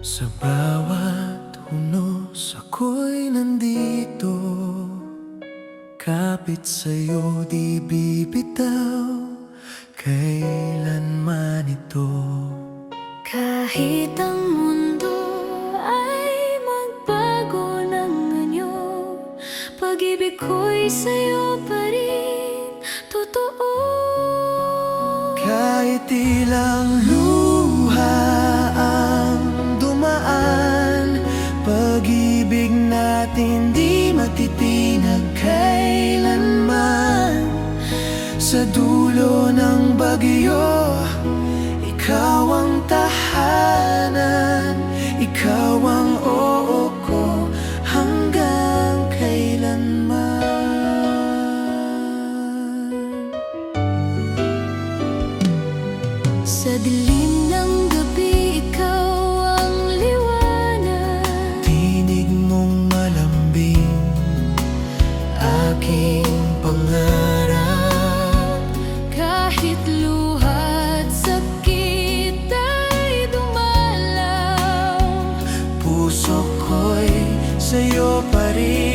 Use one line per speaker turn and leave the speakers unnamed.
Sa bawat hunos ako'y nandito, kapit sa'yo di bibitaw kailanman ito.
Kahit ang mundo ay magbago ng anyo, pag-ibig ko'y sa'yo pa rin totoo.
Kahit ilang luha ang dumaan, pag-ibig natin di matitinag kailanman. Sa dulo ng bagyo, ikaw ang tahanan, ikaw ang oo ko hanggang kailanman.
Sa dilim ng gabi, ikaw ang liwanag.
Tinig mong malambing, aking pangarap.
Kahit luha at sakit ay dumalaw,
Puso ko'y sa'yo pa rin.